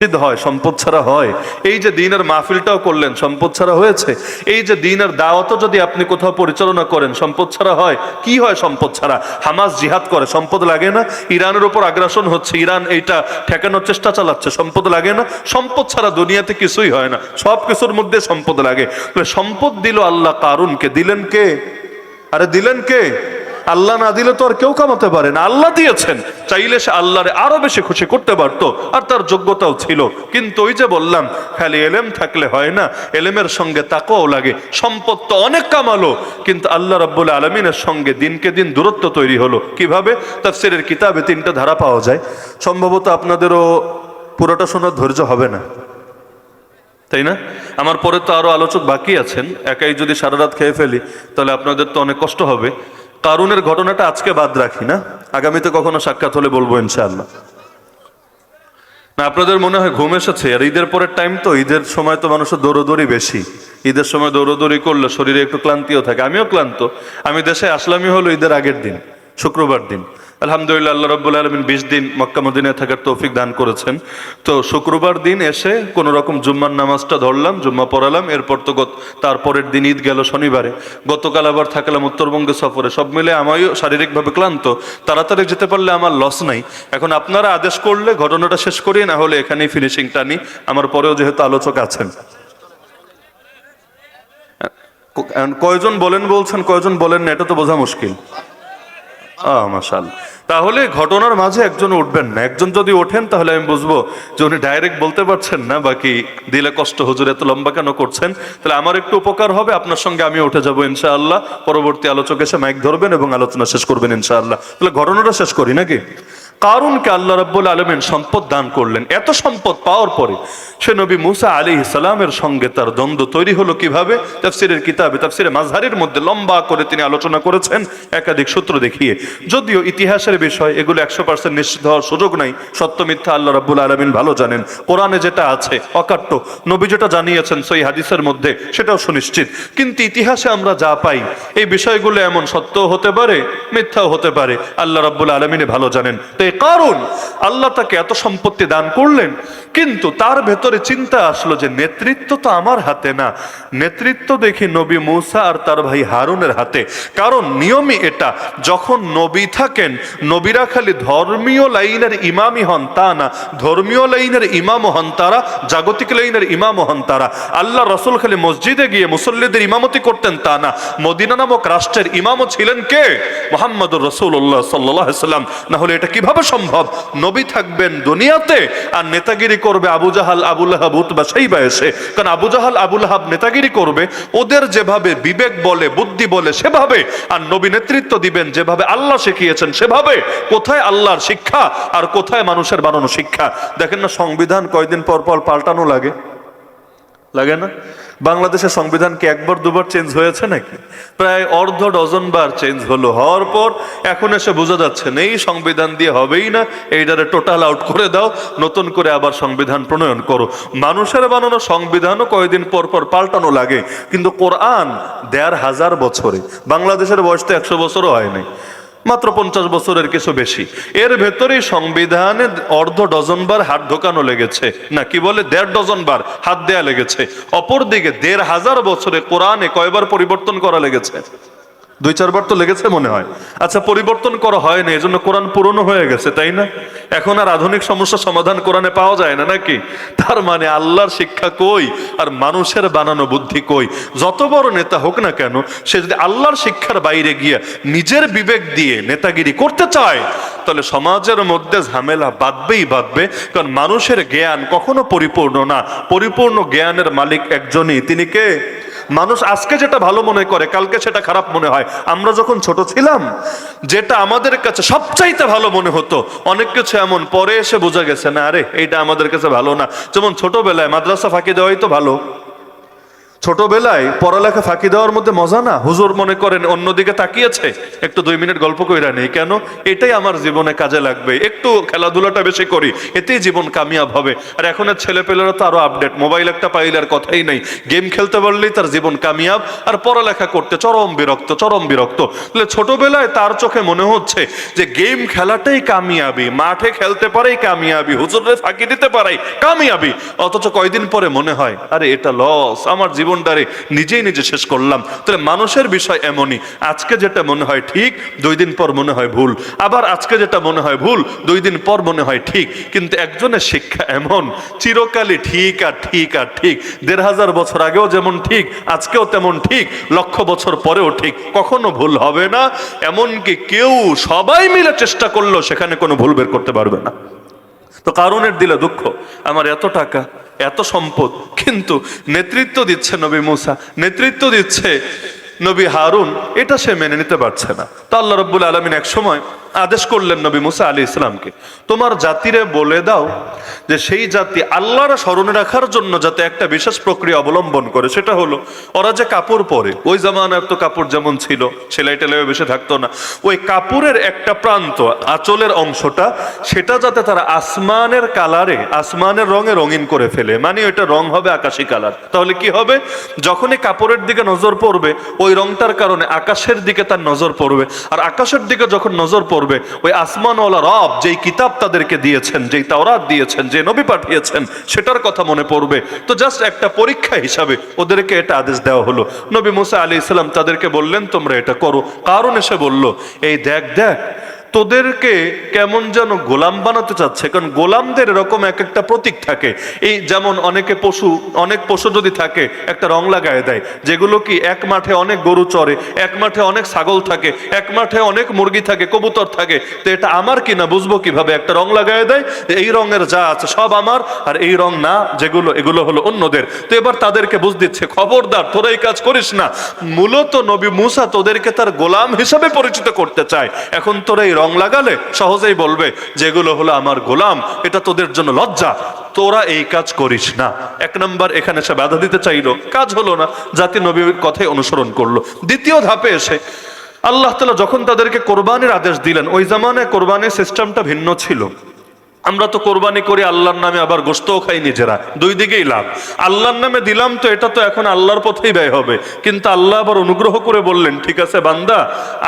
হয়, সম্পদ ছাড়া হয়? এই যে দ্বীনের মাহফিলটাও করলেন, সম্পদ ছাড়া হয়েছে? এই যে দ্বীনের দাওয়াতও যদি আপনি কোথাও পরিচালনা করেন, সম্পদ ছাড়া হয়? কি হয় সম্পদ ছাড়া? হামাস জিহাদ করে, সম্পদ লাগে না? ইরানের উপর আগ্রাসন হচ্ছে, ইরান এইটা ঠেকানোর চেষ্টা চালাচ্ছে, সম্পদ লাগে না? সম্পদ ছাড়া দুনিয়াতে কিছুই হয় না, সব কিছুর মধ্যে সম্পদ লাগে। সম্পদ দিল আল্লাহ কারুনকে, দিলেন কে? আরে দিলেন কে? আল্লাহ না দিলে তো আর কেউ কামাতে পারে না, আল্লাহ দিয়েছেন। চাইলে সে আল্লাহরে আরো বেশি খুশি করতে পারতো, আর তার যোগ্যতাও ছিল। কিন্তু ওই যে বললাম, খালি এলেম থাকলে হয় না, এলেমের সঙ্গে তাকওয়াও লাগে। সম্পদ তো অনেক কামালো, কিন্তু আল্লাহ রাব্বুল আলামিনের সঙ্গে দিনকে দিন দূরত্ব তৈরি হলো। কিভাবে? তাফসীরের কিতাবে 3টা ধারা পাওয়া যায়। সম্ভবত আপনাদেরও পুরোটা শোনার ধৈর্য হবে না, তাই না? আমার পরে তো আরো আলোচক বাকি আছেন, একাই যদি সারা রাত খেয়ে ফেলি তাহলে আপনাদের তো অনেক কষ্ট হবে। কারুনের ঘটনাটা আজকে বাদ রাখি না, আগামীতে কখনো সাক্ষাৎ হলে বলবো ইনশাআল্লাহ। না আপনাদের মনে হয় ঘুম এসেছে? আর ঈদের পরের টাইম তো, ঈদের সময় তো মানুষের দৌড়দৌড়ি বেশি। ঈদের সময় দৌড়দৌড়ি করলে শরীরে একটু ক্লান্তিও থাকে। আমিও ক্লান্ত। আমি দেশে আসলামই হলো ঈদের আগের দিন, শুক্রবার দিন। আলহামদুলিল্লাহ, আল্লাহ রাব্বুল আলামিন 20 দিন মক্কা মদিনায় থাকার তৌফিক দান করেছেন। তো শুক্রবার দিন এসে কোনো রকম জুম্মার নামাজটা ধরলাম, জুম্মা পড়ালাম। এরপর তো তারপরের দিন ঈদ গেল শনিবারে। গতকাল আবার থাকলাম উত্তরবঙ্গে সফরে। সব মিলে আমিও শারীরিকভাবে ক্লান্ত। তাড়াতাড়ি যেতে পারলে আমার লস নাই। এখন আপনারা আদেশ করলে ঘটনাটা শেষ করি, না হলে এখানেই ফিনিশিং টানি। আমার পরেও যেহেতু আলোচক আছেন। কয়জন বলেন বলছেন, কয়জন বলেন না, এটা তো বোঝা মুশকিল। মাশাআল্লাহ। তাহলে ঘটনার মাঝে একজন উঠবেন না। একজন যদি ওঠেন তাহলে আমি বুঝবো যে উনি ডাইরেক্ট বলতে পারছেন না, বাকি দিলে কষ্ট, হুজুর এত লম্বা কেন করছেন। তাহলে আমার একটু উপকার হবে, আপনার সঙ্গে আমি উঠে যাবো ইনশাআল্লাহ। পরবর্তী আলোচক এসে মাইক ধরবেন এবং আলোচনা শেষ করবেন ইনশাআল্লাহ। তাহলে ঘটনাটা শেষ করি নাকি? কারুনকে আল্লাহ রাব্বুল আলামিন সম্পদ দান করলেন। এত সম্পদ পাওয়ার পরে সে নবী মুসা আলাইহিস সালামের সঙ্গে তার দ্বন্দ্ব তৈরি হলো কিভাবে? তাফসীরের কিতাবে, তাফসীরে মাযহারের মধ্যে লম্বা করে তিনি আলোচনা করেছেন একাধিক সূত্র দেখিয়ে। যদিও ইতিহাসের বিষয়, এগুলো 100% নিশ্চিত হওয়ার সুযোগ নাই। সত্য মিথ্যা আল্লাহ রাব্বুল আলামিন ভালো জানেন। কোরআনে যেটা আছে অকাট্য, নবী যেটা জানিয়েছেন সহিহ হাদিসের মধ্যে সেটাও সুনিশ্চিত। কিন্তু ইতিহাসে আমরা যা পাই, এই বিষয়গুলো এমন সত্যও হতে পারে, মিথ্যাও হতে পারে। আল্লাহ রাব্বুল আলামিন ভালো জানেন। তো কারণ আল্লাহ তাকে এত সম্পত্তি দান করলেন, কিন্তু তার ভেতরে চিন্তা আসলো যে নেতৃত্ব তো আমার হাতে না, নেতৃত্ব দেখি নবী মুসা আর তার ভাই হারুনের হাতে। কারণ নিয়মই এটা, যখন নবী থাকেন, নবীরা খালি ধর্মীয় লাইনের ইমামই হন তা না, ধর্মীয় লাইনের ইমামও হন তারা, জাগতিক লাইনের ইমামও হন তারা। আল্লাহ রসুল খালি মসজিদে গিয়ে মুসল্লিদের ইমামতি করতেন তা না, মদিনা নামক রাষ্ট্রের ইমামও ছিলেন কে? মুহাম্মদুর রাসূলুল্লাহ সাল্লাল্লাহু আলাইহি ওয়াসাল্লাম। না হলে এটা কিভাবে সম্ভব? নবী থাকবেন দুনিয়াতে আর নেতাগিরি করবে আবু জাহাল, আবু লাহাব, উতবা, শাইবা এসে। কারণ আবু জাহাল, আবু লাহাব নেতাগিরি করবে ওদের যেভাবে বিবেক বলে, বুদ্ধি বলে সেভাবে, আর নবী নেতৃত্ব দিবেন যেভাবে আল্লাহ শিখিয়েছেন সেভাবে। কোথায় আল্লাহর শিক্ষা আর কোথায় মানুষের বানানো শিক্ষা? দেখেন না, সংবিধান কয়দিন পর পর পাল্টানো লাগে, লাগে না? বাংলাদেশের সংবিধান কি একবার দুবার চেঞ্জ হয়েছে নাকি? প্রায় অর্ধ ডজন বার চেঞ্জ হলো। হওয়ার পর এখন এসে বোঝা যাচ্ছে না এই সংবিধান দিয়ে হবেই না, এইটারে টোটাল আউট করে দাও, নতুন করে আবার সংবিধান প্রণয়ন করো। মানুষের বানানো সংবিধানও কয়েকদিন পর পর পাল্টানো লাগে, কিন্তু কোরআন ১৫০০ বছরে, বাংলাদেশের বয়স তো ১০০ বছরও হয় নাই, মাত্র ৫০ বছরের কিছু বেশি। এর ভেতরেই সংবিধানে অর্ধ ডজন বার হাত ঢোকানো লেগেছে, না কি বলে ১.৫ ডজন বার হাত দেয়া লেগেছে। অপরদিকে ১৫০০ বছরে কোরআনে কয়বার পরিবর্তন করা লেগেছে? ২-৪ বার তো লেগেছে মনে হয়। আচ্ছা, পরিবর্তন করা হয় না, এজন্য কোরআন পুরনো হয়ে গেছে, তাই না? এখন আর আধুনিক সমস্যা সমাধান কোরআনে পাওয়া যায় না নাকি? তার মানে আল্লাহর শিক্ষা কই আর মানুষের বানানো বুদ্ধি কই? যত বড় নেতা হোক না কেন, সে যদি আল্লাহর শিক্ষার বাইরে গিয়ে নিজের বিবেক দিয়ে নেতাগিরি করতে চায়, তাহলে সমাজের মধ্যে ঝামেলা বাঁধবেই বাঁধবে। কারণ মানুষের জ্ঞান কখনো পরিপূর্ণ না, পরিপূর্ণ জ্ঞানের মালিক একজনই, তিনি কে? মানুষ আজকে যেটা ভালো মনে করে কালকে সেটা খারাপ মনে হয়। আমরা যখন ছোট ছিলাম যেটা আমাদের কাছে সবচাইতে ভালো মনে হতো, অনেক কিছু এমন পরে এসে বোঝা গেছে না, আরে এইটা আমাদের কাছে ভালো না। যেমন ছোটবেলায় মাদ্রাসা ফাঁকি দেওয়াই তো ভালো, ছোটবেলায় পড়ালেখা ফাঁকি দেওয়ার মধ্যে মজা না? হুজুর মনে করেন অন্যদিকে তাকিয়েছে, একটু 2 মিনিট গল্প কইরা নেই, কেন? এটাই আমার জীবনে কাজে লাগবে, একটু খেলাধুলাটা বেশি করি, এতেই জীবন কামিয়াব হবে। আর এখনের ছেলেপেলেরা তো আরো আপডেট, মোবাইল একটা পাইলে আর কথাই নেই, গেম খেলতে পারলেই তার জীবন কামিয়াব, আর পড়ালেখা করতে চরম বিরক্ত, চরম বিরক্ত। তাহলে ছোটবেলায় তার চোখে মনে হচ্ছে যে গেম খেলাটাই কামিয়াবি, মাঠে খেলতে পারেই কামিয়াবি, হুজুরে ফাঁকি দিতে পারাই কামিয়াবি। অথচ কয়দিন পরে মনে হয় আরে এটা লস, আমার জীবনটারে নিজেই নিজে শেষ করলাম। তাহলে মানুষের বিষয় এমনই, আজকে যেটা মনে হয় ঠিক 2 দিন পর মনে হয় ভুল, আবার আজকে যেটা মনে হয় ভুল 2 দিন পর মনে হয় ঠিক। কিন্তু একজনের শিক্ষা এমন, চিরকালই ঠিক আর ঠিক আর ঠিক, 1500 বছর আগেও যেমন ঠিক, আজকেও তেমন ঠিক, 1,00,000 বছর পরেও ঠিক, কখনো ভুল হবে না। এমনকি কেউ সবাই মিলে চেষ্টা করলেও সেখানে কোনো ভুল বের করতে পারবে না। তো কারণের দিলে দুঃখ, আমার এত টাকা, এত সম্পদ, কিন্তু নেতৃত্ব দিচ্ছে নবী মুসা, নেতৃত্ব দিচ্ছে নবী হারুন, এটা সে মেনে নিতে পারছে না। তো আল্লাহ রাব্বুল আলামিন এক সময় আদেশ করলেন নবী মুসা আলাইহিস সালামকে, তোমার জাতিরে বলে দাও যে সেই জাতি আল্লাহর স্মরণে রাখার জন্য যাতে একটা বিশেষ প্রক্রিয়া অবলম্বন করে, সেটা হলো ওরা যে কাপড় পরে, ওই জামানার তো কাপড় যেমন ছিল সেলাই টেলাই বেশি থাকতো না, ওই কাপড়ের একটা প্রান্ত, আঁচলের অংশটা, সেটা যাতে তারা আসমানের কালারে, আসমানের রঙে রঙিন করে ফেলে, মানে ওইটা রং হবে আকাশী কালার। তাহলে কি হবে, যখনই কাপড়ের দিকে নজর পড়বে ওই রংটার কারণে আকাশের দিকে তার নজর পড়বে, আর আকাশের দিকে যখন নজর পড়বে ওই আসমানওয়ালা রব যেই কিতাব তাদেরকে দিয়েছেন, যেই তাওরাত দিয়েছেন, যে নবী পাঠিয়েছেন, সেটার কথা মনে পড়বে। তো জাস্ট একটা পরীক্ষা হিসাবে ওদেরকে এটা আদেশ দেওয়া হলো। নবী মুসা আলাইহিস সালাম তাদেরকে বললেন তোমরা এটা করো। কারণ এসে বলল, এই দেখ দেখ তোদেরকে কেমন যেন গোলাম বানাতে চাচ্ছে, কারণ গোলামদের এরকম এক একটা প্রতীক থাকে। এই যেমন অনেকে পশু, অনেক পশু যদি থাকে একটা রং লাগায় দেয়, যেগুলো কি এক মাঠে অনেক গরু চড়ে, এক মাঠে অনেক ছাগল থাকে, এক মাঠে অনেক মুরগি থাকে, কবুতর থাকে, তো এটা আমার কিনা বুঝবো কিভাবে? একটা রং লাগায় দেয়, এই রঙের যা আছে সব আমার, আর এই রং না যেগুলো, এগুলো হলো অন্যদের। তো এবার তাদেরকে বুঝ দিচ্ছে, খবরদার তোরা এই কাজ করিস না। মূলত নবী মুসা তোদেরকে তার গোলাম হিসাবে পরিচিত করতে চায়। এখন তোরা এই রং লাগালে সহজেই বলবে যেগুলো হলো আমার গোলাম, এটা তোদের জন্য লজ্জা, তোরা এই কাজ করিস না। 1 নম্বর এখানে সে বাধা দিতে চাইলো, কাজ হলো না, জাতি নবীর কথাই অনুসরণ করলো। দ্বিতীয় ধাপে এসে আল্লাহ তাআলা যখন তাদেরকে কোরবানির আদেশ দিলেন, ওই জামানায় কোরবানির সিস্টেমটা ভিন্ন ছিল। আমরা তো কোরবানি করি আল্লাহর নামে, আবার গোশতও খাই নিজেরা, দুই দিকেই লাভ। আল্লাহর নামে দিলাম তো এটা তো এখন আল্লাহর পথেই ব্যয় হবে, কিন্তু আল্লাহ আবার অনুগ্রহ করে বললেন, ঠিক আছে বান্দা,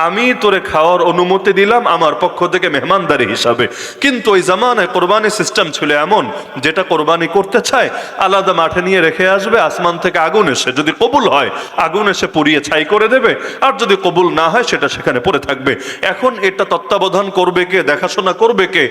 আমি তোরে খাওয়ার অনুমতি দিলাম আমার পক্ষ থেকে মেহমানদারি হিসাবে। কিন্তু ওই জামানায় কোরবানি সিস্টেম ছিল এমন, যেটা কোরবানি করতে চায় আলাদা মাঠে নিয়ে রেখে আসবে, আসমান থেকে আগুন এসে যদি কবুল হয় আগুন এসে পুড়িয়ে ছাই করে দেবে, আর যদি কবুল না হয় সেটা সেখানে পড়ে থাকবে। এখন এটা তত্ত্বাবধান করবে কে, দেখাশোনা করবে কে?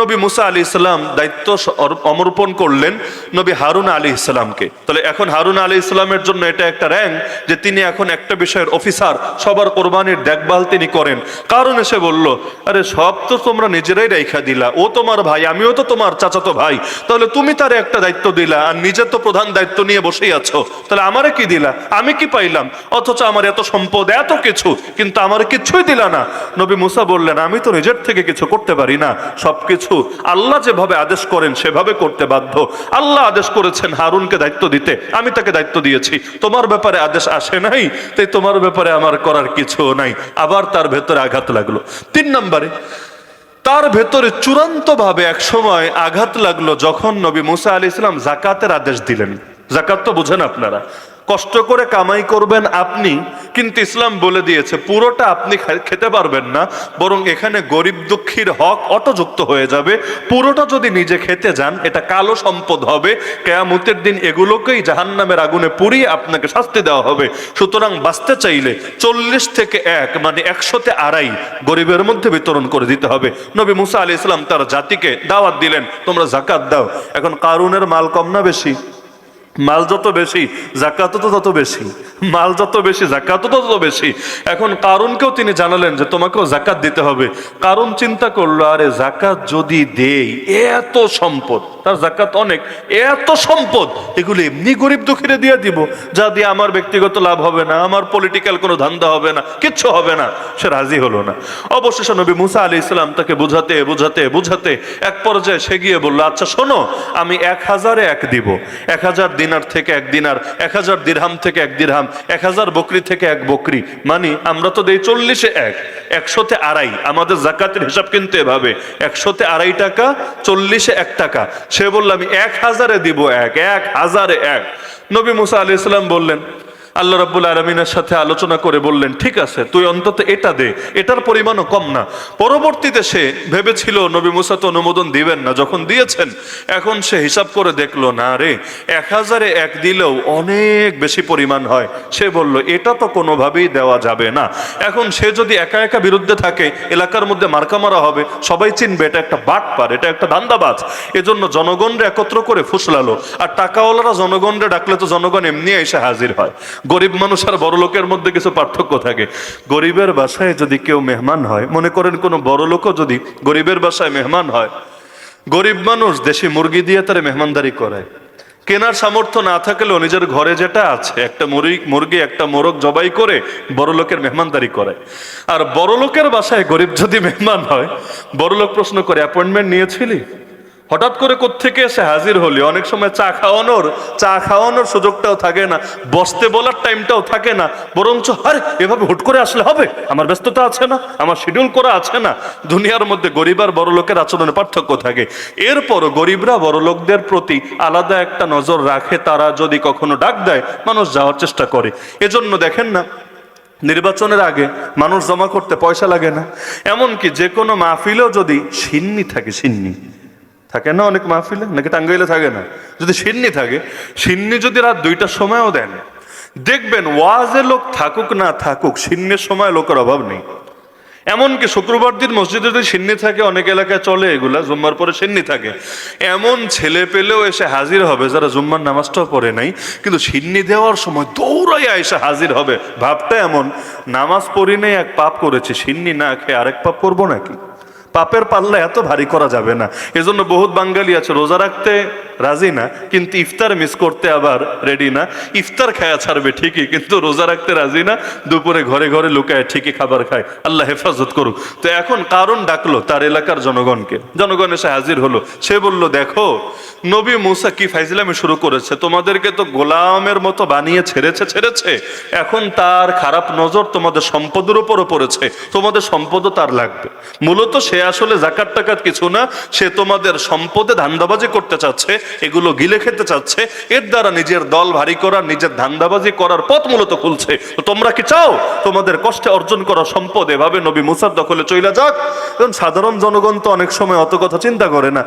নবী মুসা আলাইহিস সালাম দায়িত্ব সমর্পণ করলেন নবী হারুন আলাইহিস সালামকে। তাহলে এখন হারুন আলাইহিস সালামের জন্য এটা একটা র্যাঙ্ক যে তিনি এখন একটা বিষয়ের অফিসার, সবার কোরবানির দেখভাল তিনি করেন। কারণ এসে বলল, আরে সব তো তোমরা নিজেরাই রাইখা দিলা, ও তোমার ভাই, আমিও তো তোমার চাচাতো ভাই, তাহলে তুমি তার একটা দায়িত্ব দিলা আর নিজে তো প্রধান দায়িত্ব নিয়ে বসেই আছো, তাহলে আমারে কি দিলা? আমি কি পাইলাম? অথচ আমার এত সম্পদ, এত কিছু, কিন্তু আমার কিছুই দিলা না। নবী মুসা বললেন, আমি তো নিজের থেকে কিছু করতে পারি না, সবকিছু আল্লাহ যেভাবে আদেশ করেন সেভাবে করতে বাধ্য। আল্লাহ আদেশ করেছেন হারুনকে দায়িত্ব দিতে, আমি তাকে দায়িত্ব দিয়েছি। তোমার ব্যাপারে আদেশ আসে নাই, তাই তোমার ব্যাপারে আমার করার কিছু নাই। আবার তার ভেতরে আঘাত লাগলো। 3 নম্বরে তার ভেতরে চূড়ান্ত ভাবে এক সময় আঘাত লাগলো যখন নবী মুসা আলাইহিস সালাম যাকাতের আদেশ দিলেন। যাকাত তো বুঝেন আপনারা, কষ্ট করে কামাই করবেন আপনি, কিন্তু ইসলাম বলে দিয়েছে পুরোটা আপনি খেতে পারবেন না, বরং এখানে গরিব দুঃখীর হক অটোযুক্ত হয়ে যাবে। পুরোটা যদি নিজে খেতে যান এটা কালো সম্পদ হবে, কিয়ামতের দিন এগুলোকেই জাহান্নামের আগুনে পুড়িয়ে আপনাকে শাস্তি দেওয়া হবে। সুতরাং বাঁচতে চাইলে 40 থেকে 1 মানে 100তে 2.5 গরিবের মধ্যে বিতরণ করে দিতে হবে। নবী মুসা আলাইহিস সালাম তার জাতিকে দাওয়াত দিলেন, তোমরা যাকাত দাও। এখন কারুনের মাল কম না বেশি? মাল যত বেশি যাকাত তো তত বেশি, মাল যত বেশি যাকাত তো তত বেশি। এখন কারুনকেও তিনি জানালেন যে তোমাকেও যাকাত দিতে হবে। কারুন চিন্তা করলো, আরে যাকাত যদি দেই, এত সম্পদ, তার যাকাত অনেক, এত সম্পদ, এগুলো এমনি গরিব দুঃখীরে দিয়ে দিব, যা দিয়ে আমার ব্যক্তিগত লাভ হবে না, আমার পলিটিক্যাল কোনো ধান্দা হবে না, কিচ্ছু হবে না। সে রাজি হলো না। অবশেষে নবী মুসা আলাইহিস সালাম তাকে বুঝাতে বুঝাতে বুঝাতে এক পর্যায়ে সে গিয়ে বললো, আচ্ছা শোনো, আমি 1000-এ 1 দিব, 1000 দিনার থেকে 1 দিনার, 1000 দিরহাম থেকে 1 দিরহাম, 1000 বকরি থেকে 1 বকরি। মানে আমরা তো দেই 40-এ 1, 100-তে 2.5। আমাদের যাকাতের হিসাব কিন্তু এভাবে, 100-তে 2.5 টাকা, 40-এ 1 টাকা। সে বলল আমি 1000-এ দিব 1, 1000-এ 1। নবী মুসা আলাইহিস সালাম বললেন, আল্লাহ রাব্বুল আলামিনের সাথে আলোচনা করে বললেন, ঠিক আছে তুই অন্তত এটা দে, এটার পরিমাণও কম না। পরবর্তীতে সে ভেবেছিল নবী মুসা তো অনুমোদন দিবেন না, যখন দিয়েছেন এখন সে হিসাব করে দেখলো না রে, 1000-এ 1 দিলেও অনেক বেশি পরিমাণ হয়। সে বলল এটা তো কোনোভাবেই দেওয়া যাবে না। এখন সে যদি একা একা বিরুদ্ধে থাকে, এলাকার মধ্যে মার্কা মারা হবে, সবাই চিনবে এটা একটা বাটপার, এটা একটা ধান্দাবাজ। এজন্য জনগণরে একত্র করে ফুসলালো। আর টাকাওয়ালারা জনগণরে ডাকলে তো জনগণ এমনি এসে হাজির হয়। গরিব মানুষ আর বড় লোকের মধ্যে কিছু পার্থক্য থাকে। গরিবের বাসায় যদি কেউ মেহমান হয়, মনে করেন কোনো বড় লোকও যদি গরিবের বাসায় মেহমান হয়, গরিব মানুষ দেশি মুরগি দিয়ে তার মেহমানদারি করায়। কেনার সামর্থ্য না থাকলেও নিজের ঘরে যেটা আছে, একটা মুরগি একটা মোরগ জবাই করে বড় লোকের মেহমানদারি করায়। আর বড় লোকের বাসায় গরিব যদি মেহমান হয়, বড় লোক প্রশ্ন করে অ্যাপয়েন্টমেন্ট নিয়েছিলি? হঠাৎ করে কোত্থেকে এসে হাজির হলি? অনেক সময় চা খাওয়ানোর সুযোগটাও থাকে না, বসতে বলার টাইমটাও থাকে না, বরঞ্চ আরে এভাবে হুট করে আসলে হবে, আমার ব্যস্ততা আছে না, আমার শিডিউল করা আছে না। দুনিয়ার মধ্যে গরিব আর বড় লোকের আচরণের পার্থক্য থাকে। এরপরও গরিবরা বড় লোকদের প্রতি আলাদা একটা নজর রাখে। তারা যদি কখনো ডাক দেয়, মানুষ যাওয়ার চেষ্টা করে। এজন্য দেখেন না, নির্বাচনের আগে মানুষ জমা করতে পয়সা লাগে না। এমনকি যে কোনো মাহফিলেও যদি সিন্নি থাকে, সিন্নি থাকে না অনেক মাহফিলে, নাকি টাঙ্গাইলে থাকে না? যদি সিন্নি থাকে, সিন্নি যদি রাত 2টার সময়ও দেন, দেখবেন ওয়াজে লোক থাকুক না থাকুক, সিন্নির সময় লোকের অভাব নেই। এমনকি শুক্রবার দিন মসজিদে যদি সিন্নি থাকে, অনেক এলাকায় চলে এগুলা, জুম্মার পরে সিন্নি থাকে, এমন ছেলে পেলেও এসে হাজির হবে যারা জুম্মার নামাজটাও পড়ে নাই, কিন্তু সিন্নি দেওয়ার সময় দৌড়াইয়া এসে হাজির হবে। ভাবটা এমন, নামাজ পড়ি নাই, এক পাপ করেছি, সিন্নি না খেয়ে আরেক পাপ করবো নাকি? পাপের পাল্লা এত ভারী করা যাবে না। এজন্য বহুত বাঙালি আছে রোজা রাখতে রাজি না, কিন্তু ইফতার মিস করতে আবার রেডি না। ইফতার খায়া ছাড়বে ঠিকই, কিন্তু রোজা রাখতে রাজি না। দুপুরে ঘরে ঘরে লুকায় ঠিকই খাবার খায়। আল্লাহ হেফাজত করুক। তো এখন কারণ ডাকলো তার এলাকার জনগণকে, জনগণ এসে হাজির হলো। সে বলল, দেখো নবী মুসা কি ফাইজলামি শুরু করেছে, তোমাদেরকে তো গোলামের মতো বানিয়ে ছেড়েছে। এখন তার খারাপ নজর তোমাদের সম্পদের উপরও পড়েছে, তোমাদের সম্পদও তার লাগবে। মূলত সে আসলে যাকাত টাকাত কিছু না, সে তোমাদের সম্পদে ধান্দাবাজি করতে চাচ্ছে, এগুলো গিলে খেতে চাচ্ছে। এর দ্বারা নিজের দল ভারী করার, নিজের ধান্দাবাজি করার পথ মূলত খুলছে। তো তোমরা কি চাও তোমাদের কষ্টে অর্জন করা সম্পদ এভাবে নবী মুসার দখলে চলে যাক? কারণ সাধারণ জনগণ তো অনেক সময় অত কথা চিন্তা করে না।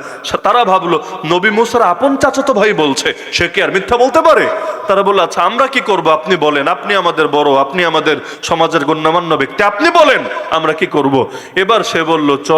তারা ভাবলো নবী মুসার আপন চাচাতো ভাই বলছে, সে কি আর মিথ্যা বলতে পারে? তারা বললো, আচ্ছা আমরা কি করব, আপনি বলেন, আপনি আমাদের বড়, আপনি আমাদের সমাজের গণ্যমান্য ব্যক্তি, আপনি বলেন আমরা কি করব। এবার সে বলল, চল